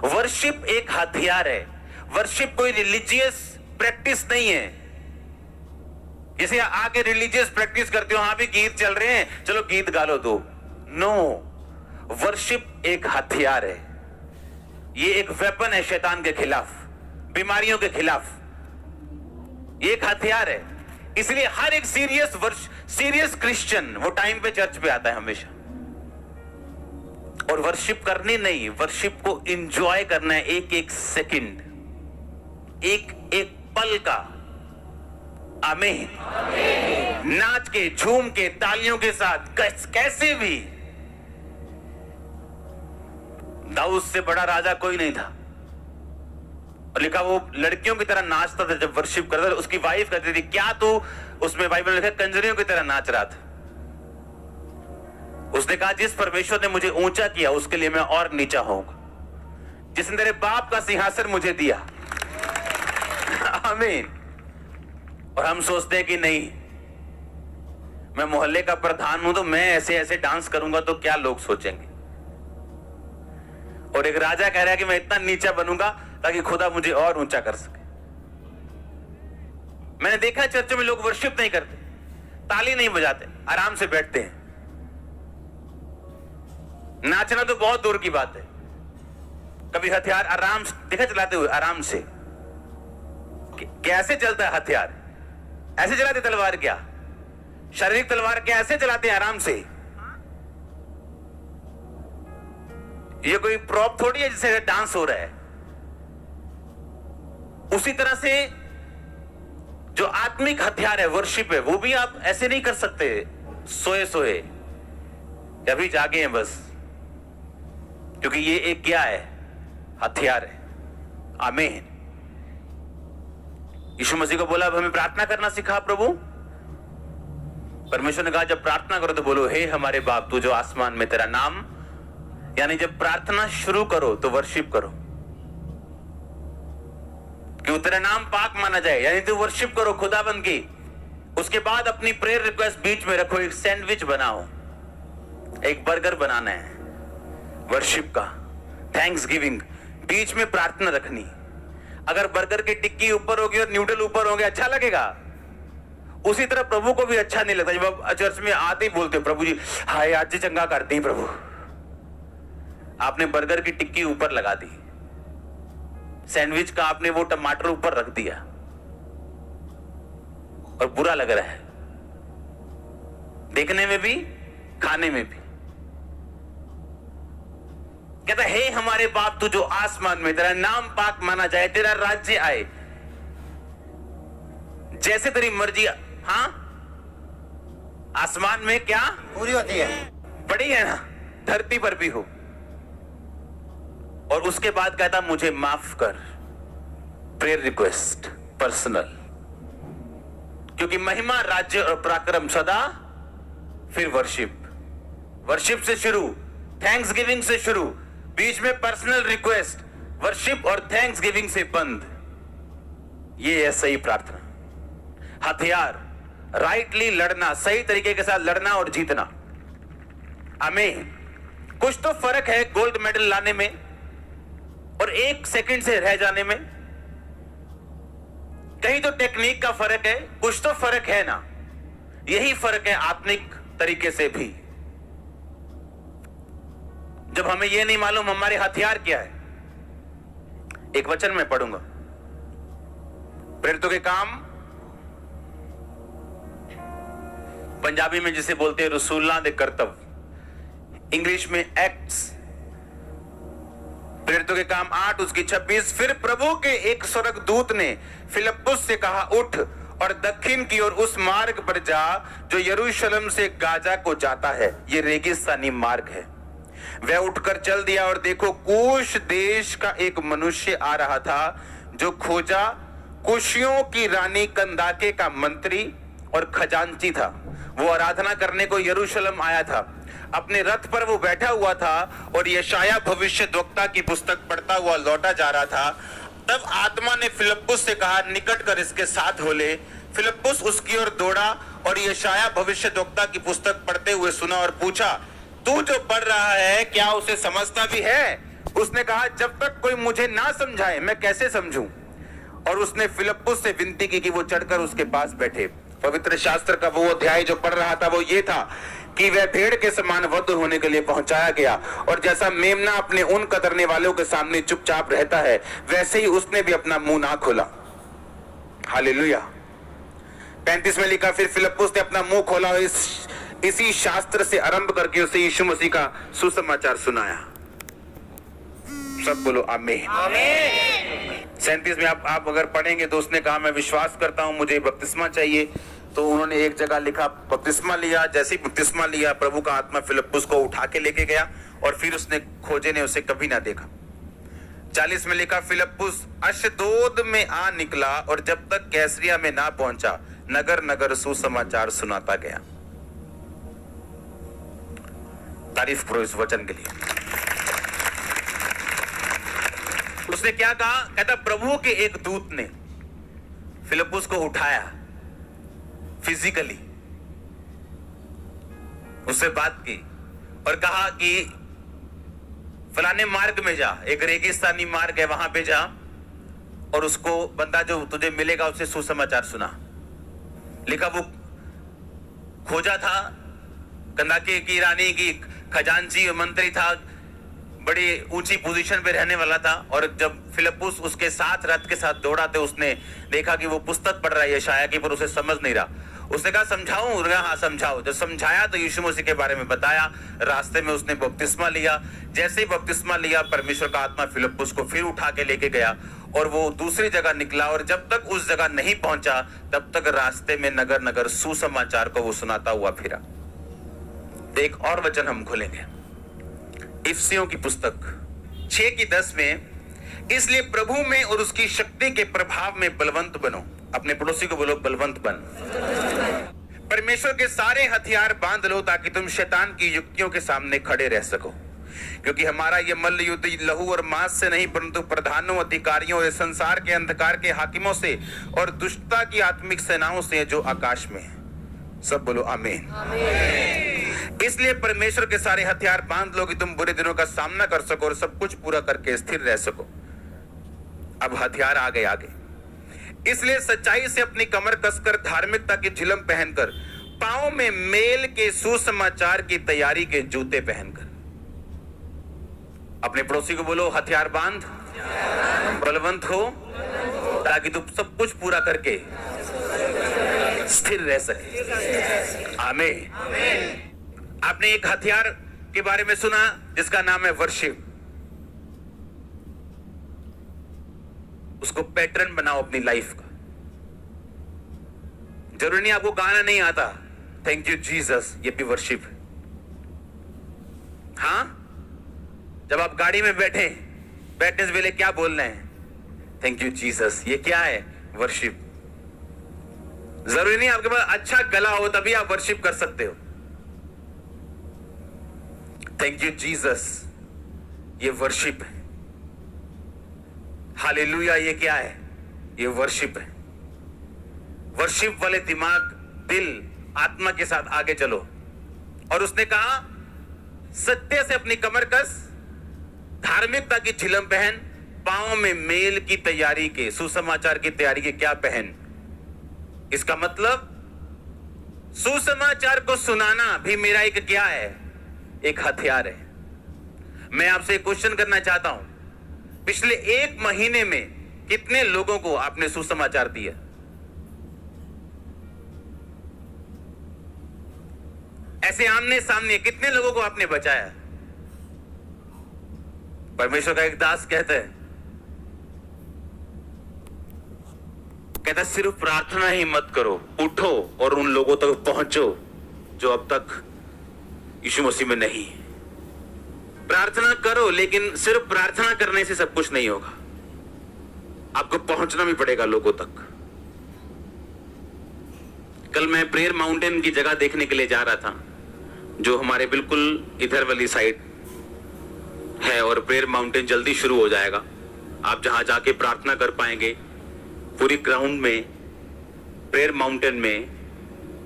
Worship एक हथियार है। वर्शिप कोई रिलीजियस प्रैक्टिस नहीं है। जैसे आके रिलीजियस प्रैक्टिस करते हो, हाँ भी गीत चल रहे हैं, चलो गीत गा लो तो। नो, वर्शिप एक हथियार है। ये एक वेपन है शैतान के खिलाफ, बीमारियों के खिलाफ। ये एक हथियार है। इसलिए हर एक सीरियस क्रिश्चियन वो टाइम पे चर्च पे आता है हमेशा। और वर्शिप करनी नहीं, वर्शिप को एंजॉय करना है, एक एक सेकंड, एक एक पल का। आमीन। नाच के, झूम के, तालियों के साथ, कैसे भी। दाऊद से बड़ा राजा कोई नहीं था। और लिखा वो लड़कियों की तरह नाचता था जब वर्शिप करता था। उसकी वाइफ कहती थी, क्या तू, उसमें बाइबल में लिखा कंजरियों की तरह नाच रहा था। उसने कहा, जिस परमेश्वर ने मुझे ऊंचा किया उसके लिए मैं और नीचा होऊंगा। जिसने तेरे बाप का सिंहासन मुझे दिया। आमीन। और हम सोचते हैं कि नहीं, मैं मोहल्ले का प्रधान हूं तो मैं ऐसे ऐसे डांस करूंगा तो क्या लोग सोचेंगे। और एक राजा कह रहा है कि मैं इतना नीचा बनूंगा ताकि खुदा मुझे और ऊंचा कर सके। मैंने देखा चर्चों में लोग वर्शिप नहीं करते, ताली नहीं बजाते, आराम से बैठते हैं। नाचना तो बहुत दूर की बात है। कभी हथियार आराम से देखा चलाते हुए, आराम से। कैसे चलता है हथियार? ऐसे चलाते तलवार क्या? शारीरिक तलवार क्या ऐसे चलाते हैं आराम से? ये कोई प्रॉप थोड़ी है जिससे डांस हो रहा है। उसी तरह से जो आत्मिक हथियार है, वर्शिप है, वो भी आप ऐसे नहीं कर सकते सोए सोए, अभी जागे हैं बस। क्योंकि ये एक क्या है? हथियार है। आमीन। यीशु मसीह को बोला, अब हमें प्रार्थना करना सिखा प्रभु। परमेश्वर ने कहा, जब प्रार्थना करो तो बोलो, हे हमारे बाप तू जो आसमान में, तेरा नाम। यानी जब प्रार्थना शुरू करो तो वर्शिप करो, कि तेरा नाम पाक माना जाए। यानी तो वर्शिप करो खुदाबंद की। उसके बाद अपनी प्रेयर रिक्वेस्ट बीच में रखो। एक सैंडविच बनाओ, एक बर्गर बनाना है वर्शिप का, थैंक्स गिविंग। बीच में प्रार्थना रखनी। अगर बर्गर की टिक्की ऊपर होगी और न्यूडल ऊपर होंगे, अच्छा लगेगा? उसी तरह प्रभु को भी अच्छा नहीं लगता जब आप चर्च में आते ही बोलते हो, प्रभु जी हाय आज जी चंगा करते ही प्रभु। आपने बर्गर की टिक्की ऊपर लगा दी, सैंडविच का आपने वो टमाटर ऊपर रख दिया और बुरा लग रहा है देखने में भी, खाने में भी। कहता, हे हमारे बाप तू जो आसमान में, तेरा नाम पाक माना जाए, तेरा राज्य आए, जैसे तेरी मर्जी। हाँ, आसमान में क्या पूरी होती है, बड़ी है ना, धरती पर भी हो। और उसके बाद कहता, मुझे माफ कर। Prayer request personal. क्योंकि महिमा, राज्य और पराक्रम सदा। फिर वर्शिप, वर्शिप से शुरू, थैंक्स गिविंग से शुरू, बीच में पर्सनल रिक्वेस्ट, वर्शिप और थैंक्स गिविंग से बंद। ये है सही प्रार्थना। हथियार, राइटली लड़ना, सही तरीके के साथ लड़ना और जीतना। आमीन। कुछ तो फर्क है गोल्ड मेडल लाने में और एक सेकंड से रह जाने में। कहीं तो टेक्निक का फर्क है, कुछ तो फर्क है ना। यही फर्क है आत्मिक तरीके से भी। जब हमें यह नहीं मालूम हमारे हथियार क्या है। एक वचन में पढ़ूंगा, प्रेरितों के काम, पंजाबी में जिसे बोलते हैं रसूलां दे करतब, इंग्लिश में एक्ट्स। प्रेरितों के काम 8 उसकी 26। फिर प्रभु के एक स्वर्गदूत ने फिलिप्पुस से कहा, उठ और दक्षिण की ओर उस मार्ग पर जा जो यरूशलेम से गाजा को जाता है। ये रेगिस्तानी मार्ग है। वह उठकर चल दिया और देखो, कूश देश का एक मनुष्य आ रहा था जो खोजा कुशियों की रानी कंदाके का मंत्री और खजांची था। वो आराधना करने को यरूशलेम आया था। अपने रथ पर वो बैठा हुआ था और यशाया भविष्यद्वक्ता की पुस्तक पढ़ता हुआ लौटा जा रहा था। तब आत्मा ने फिलिप्पुस से कहा, निकट कर इसके साथ हो ले। फिलिप्पुस उसकी ओर दौड़ा और यशाया भविष्यद्वक्ता की पुस्तक पढ़ते हुए सुना और पूछा, तू जो पढ़ रहा है क्या उसे समझता भी है? उसने कहा, जब तक कोई मुझे ना समझाए मैं कैसे समझूं? और उसने फिलिप्पुस से विनती की कि वो चढ़कर उसके पास बैठे। पवित्र शास्त्र का वो अध्याय जो पढ़ रहा था वो ये था कि वह भेड़ के समान वध होने के लिए पहुंचाया गया, और जैसा मेमना अपने ऊन कतरने वालों के सामने चुपचाप रहता है, वैसे ही उसने भी अपना मुंह ना खोला। हालेलुया। 35 में लिखा, फिर फिलिप्पुस ने अपना मुंह खोला और इसी शास्त्र से आरंभ करके उसे यीशु मसीह का सुसमाचार सुनाया। सब बोलो आमीन। 37 में आप अगर पढ़ेंगे तो उसने कहा, मैं विश्वास करता हूं, मुझे बपतिस्मा चाहिए। तो उन्होंने एक जगह लिखा, बपतिस्मा लिया। जैसे ही बपतिस्मा लिया, प्रभु का आत्मा फिलिप्पुस को उठा के लेके गया, और फिर उसने खोजे ने उसे कभी ना देखा। 40 में लिखा, फिलिप्पुस अशदोद में आ निकला और जब तक कैसरिया में ना पहुंचा, नगर नगर सुसमाचार सुनाता गया। तारीफ करो इस वचन के लिए। उसने क्या कहा? कहता, प्रभु के एक दूत ने फिलिप्पुस को उठाया, फिजिकली उससे बात की और कहा कि फलाने मार्ग में जा, एक रेगिस्तानी मार्ग है, वहां पे जा, और उसको बंदा जो तुझे मिलेगा उससे सुसमाचार सुना। लिखा, वो खोजा था, कंदाके की रानी की खजांची मंत्री था, बड़ी ऊंची पोजीशन पे रहने वाला था। और जब फिलिप्पुस उसके साथ रथ के साथ दौड़ा तो उसने देखा कि वो पुस्तक पढ़ रहा है यशायाह की, पर उसे समझ नहीं रहा। उसने कहा, समझाऊं? हाँ समझाओ। जब समझाया तो यीशु मसीह के बारे में बताया। रास्ते में उसने बपतिस्मा लिया। जैसे ही बपतिस्मा लिया, परमेश्वर का आत्मा फिलिप्पुस को फिर उठा के लेके गया और वो दूसरी जगह निकला, और जब तक उस जगह नहीं पहुंचा तब तक रास्ते में नगर नगर सुसमाचार को वो सुनाता हुआ फिरा। एक और वचन हम खोलेंगे, इफिसियों की पुस्तक 6:10 में, इसलिए प्रभु में और उसकी शक्ति के प्रभाव में बलवंत बनो। अपने पड़ोसी को बोलो, बलवंत बन। परमेश्वर के सारे हथियार बांध लो ताकि तुम शैतान की युक्तियों के सामने खड़े रह सको, क्योंकि हमारा यह मल्ल युद्ध लहू और मांस से नहीं, परंतु प्रधानों, अधिकारियों और संसार के अंधकार के हाकिमों से और दुष्टता की आत्मिक सेनाओं से जो आकाश में है। सब बोलो आमीन। इसलिए परमेश्वर के सारे हथियार बांध लो कि तुम बुरे दिनों का सामना कर सको और सब कुछ पूरा करके स्थिर रह सको। अब हथियार आ गए आगे। इसलिए सच्चाई से अपनी कमर कसकर, धार्मिकता की झिलम पहनकर, पांव में मेल के सुसमाचार की तैयारी के जूते पहनकर। अपने पड़ोसी को बोलो, हथियार बांध, बलवंत हो, ताकि तुम सब कुछ पूरा करके स्थिर रह सके। आमीन। आपने एक हथियार के बारे में सुना जिसका नाम है वर्शिप। उसको पैटर्न बनाओ अपनी लाइफ का। जरूरी नहीं आपको गाना नहीं आता, थैंक यू जीसस, ये भी वर्शिप है। हाँ, जब आप गाड़ी में बैठने से पहले क्या बोलना है? Thank you Jesus. ये क्या है? वर्शिप। जरूरी नहीं आपके पास अच्छा गला हो तभी आप वर्शिप कर सकते हो। थैंक यू जीसस, ये वर्शिप है। हालेलुया, ये क्या है? ये वर्शिप है। वर्शिप वाले दिमाग, दिल, आत्मा के साथ आगे चलो। और उसने कहा, सत्य से अपनी कमर कस, धार्मिकता की झिलम पहन, पांव में मेल की तैयारी के, सुसमाचार की तैयारी के क्या पहन। इसका मतलब सुसमाचार को सुनाना भी मेरा एक क्या है? एक हथियार है। मैं आपसे एक क्वेश्चन करना चाहता हूं, पिछले 1 महीने में कितने लोगों को आपने सुसमाचार दिया? ऐसे आमने सामने कितने लोगों को आपने बचाया? परमेश्वर का एक दास कहता सिर्फ प्रार्थना ही मत करो, उठो और उन लोगों तक पहुंचो जो अब तक यीशु मसीह में नहीं। प्रार्थना करो, लेकिन सिर्फ प्रार्थना करने से सब कुछ नहीं होगा, आपको पहुंचना भी पड़ेगा लोगों तक। कल मैं प्रेयर माउंटेन की जगह देखने के लिए जा रहा था, जो हमारे बिल्कुल इधर वाली साइड है, और प्रेयर माउंटेन जल्दी शुरू हो जाएगा। आप जहां जाके प्रार्थना कर पाएंगे, पूरी ग्राउंड में, प्रेयर माउंटेन में,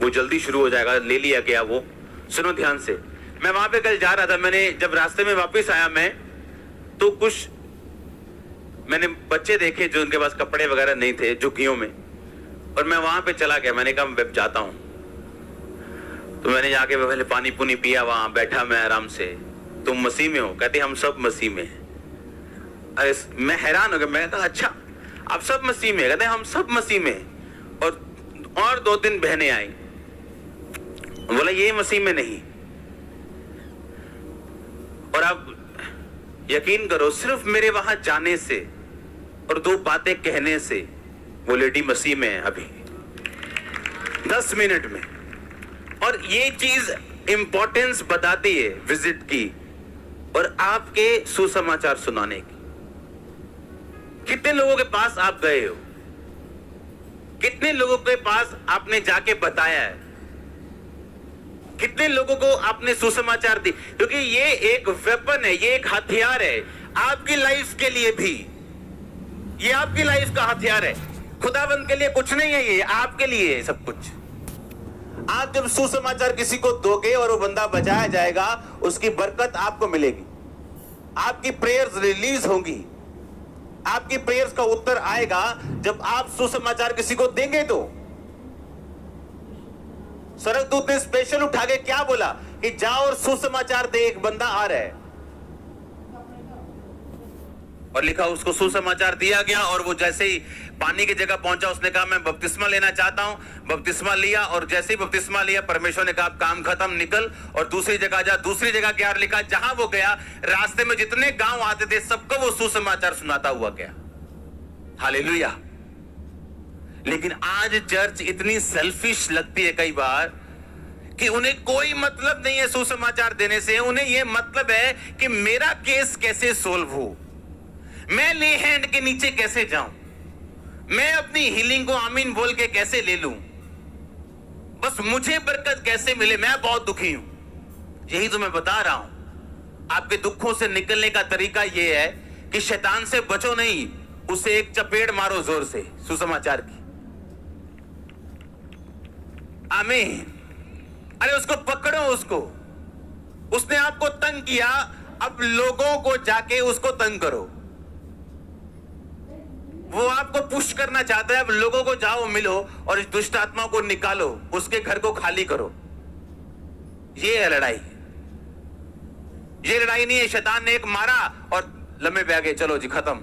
वो जल्दी शुरू हो जाएगा। ले लिया गया वो। सुनो ध्यान से, मैं वहां पे कल जा रहा था। मैंने जब रास्ते में वापस आया, मैं तो कुछ मैंने बच्चे देखे जो उनके पास कपड़े वगैरह नहीं थे झुग्गियों में, और मैं वहां पे चला गया। मैंने कहा मैं जाता हूं। तो मैंने जाके पहले पानी पुनी पिया, वहां बैठा मैं आराम से। तुम मसीह में हो? कहते हम सब मसीह में हैं। अरे मैं हैरान हो गया। मैंने कहा अच्छा आप सब मसीह में? कहते हम सब मसीह में। और 2-3 बहनें आई, बोला ये मसीह में नहीं। और आप यकीन करो, सिर्फ मेरे वहां जाने से और 2 बातें कहने से वो लेडी मसीह में है अभी 10 मिनट में। और ये चीज इंपॉर्टेंस बताती है विजिट की और आपके सुसमाचार सुनाने की। कितने लोगों के पास आप गए हो? कितने लोगों के पास आपने जाके बताया है? कितने लोगों को आपने सुसमाचार दी? क्योंकि ये एक वेपन है, ये एक हथियार है आपकी लाइफ के लिए भी। ये आपकी लाइफ का हथियार है। खुदावंद के लिए कुछ नहीं है, ये आपके लिए है सब कुछ। आप जब सुसमाचार किसी को दोगे और वो बंदा बचाया जाएगा, उसकी बरकत आपको मिलेगी। आपकी प्रेयर्स रिलीज होंगी। आपकी प्रेयर्स का उत्तर आएगा जब आप सुसमाचार किसी को देंगे। तो स्वर्गदूत ने स्पेशल उठा के क्या बोला कि जाओ और सुसमाचार दे, एक बंदा आ रहा है। और लिखा उसको सुसमाचार दिया गया, और वो जैसे ही पानी की जगह पहुंचा उसने कहा मैं बपतिस्मा लेना चाहता हूं। बपतिस्मा लिया, और जैसे ही बपतिस्मा लिया परमेश्वर ने कहा काम खत्म, निकल और दूसरी जगह जा। दूसरी जगह क्या लिखा? जहां वो गया रास्ते में जितने गांव आते थे सबको वो सुसमाचार सुनाता हुआ गया। हालेलुया। लेकिन आज चर्च इतनी सेल्फिश लगती है कई बार कि उन्हें कोई मतलब नहीं है सुसमाचार देने से। उन्हें यह मतलब है कि मेरा केस कैसे सोल्व हो, मैं ले हैंड के नीचे कैसे जाऊं, मैं अपनी हीलिंग को आमीन बोल के कैसे ले लूं, बस मुझे बरकत कैसे मिले। मैं बहुत दुखी हूं। यही तो मैं बता रहा हूं। आपके दुखों से निकलने का तरीका यह है कि शैतान से बचो नहीं, उसे एक चपेट मारो जोर से सुसमाचार की। आमीन। अरे उसको पकड़ो, उसने आपको तंग किया, अब लोगों को जाके उसको तंग करो। वो आपको पुश करना चाहता है, अब लोगों को जाओ मिलो और इस दुष्ट आत्मा को निकालो, उसके घर को खाली करो। ये है लड़ाई। ये लड़ाई नहीं है शैतान ने एक मारा और लम्बे पे आ गए, चलो जी खत्म।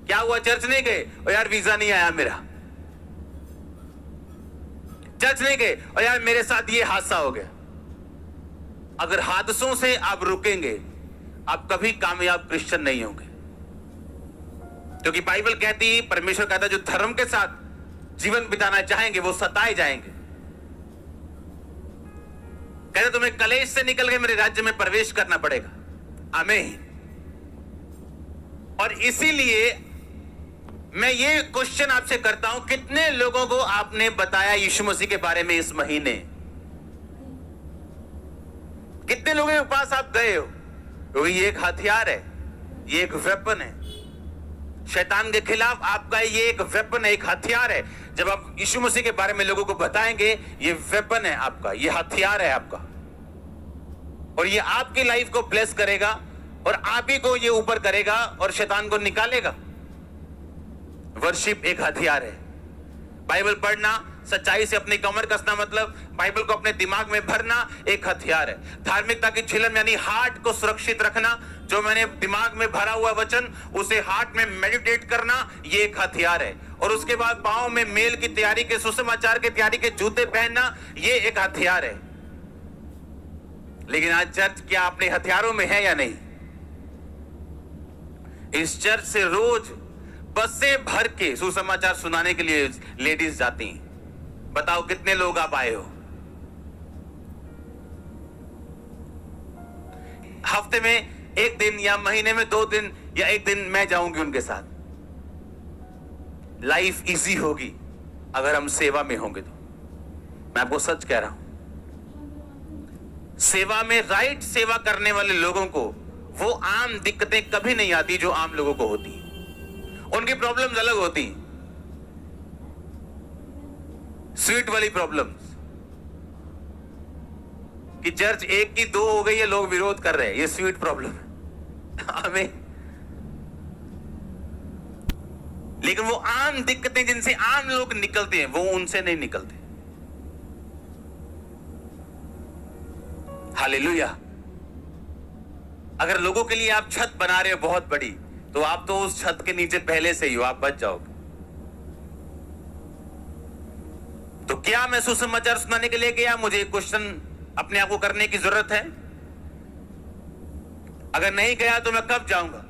क्या हुआ? चर्च नहीं गए और यार वीजा नहीं आया मेरा। चर्च नहीं गए और यार मेरे साथ ये हादसा हो गया। अगर हादसों से आप रुकेंगे आप कभी कामयाब क्रिश्चियन नहीं होंगे। क्योंकि बाइबल कहती है, परमेश्वर कहता है जो धर्म के साथ जीवन बिताना चाहेंगे वो सताए जाएंगे। कहते तुम्हें कलेश से निकल के मेरे राज्य में प्रवेश करना पड़ेगा। आमीन। और इसीलिए मैं ये क्वेश्चन आपसे करता हूं, कितने लोगों को आपने बताया यीशु मसीह के बारे में इस महीने? कितने लोगों के पास आप गए हो? क्योंकि ये एक हथियार है, ये एक वेपन है शैतान के खिलाफ। आपका ये एक वेपन है, एक हथियार है। जब आप यीशु मसीह के बारे में लोगों को बताएंगे, ये वेपन है आपका, ये हथियार है आपका, और ये आपकी लाइफ को ब्लेस करेगा और आप ही को ये ऊपर करेगा और शैतान को निकालेगा। वर्शिप एक हथियार है। बाइबल पढ़ना, सच्चाई से अपनी कमर कसना, मतलब बाइबल को अपने दिमाग में भरना एक हथियार है। धार्मिकता की झिलम यानी हार्ट को सुरक्षित रखना, जो मैंने दिमाग में भरा हुआ वचन उसे हार्ट में मेडिटेट करना, ये एक हथियार है। और उसके बाद पांव में मेल की तैयारी के, सुसमाचार की तैयारी के जूते पहनना, ये एक हथियार है। लेकिन आज चर्च क्या अपने हथियारों में है या नहीं? इस चर्च से रोज बसें भर के सुसमाचार सुनाने के लिए लेडीज जाती हैं। बताओ कितने लोग आप आए हो? हफ्ते में 1 दिन या महीने में 2 दिन या 1 दिन मैं जाऊंगी उनके साथ। लाइफ इजी होगी अगर हम सेवा में होंगे तो। मैं आपको सच कह रहा हूं, सेवा में राइट सेवा करने वाले लोगों को वो आम दिक्कतें कभी नहीं आती जो आम लोगों को होती। उनकी प्रॉब्लम्स अलग होती, स्वीट वाली प्रॉब्लम्स कि चर्च 1 की 2 हो गई है, लोग विरोध कर रहे हैं, ये स्वीट प्रॉब्लम है। आमीन। लेकिन वो आम दिक्कतें जिनसे आम लोग निकलते हैं, वो उनसे नहीं निकलते। हालेलुया। अगर लोगों के लिए आप छत बना रहे हो बहुत बड़ी, तो आप तो उस छत के नीचे पहले से ही हो, आप बच जाओगे। तो क्या मैं सुसमाचार सुनाने के लिए गया? मुझे क्वेश्चन अपने आप को करने की जरूरत है। अगर नहीं गया तो मैं कब जाऊंगा?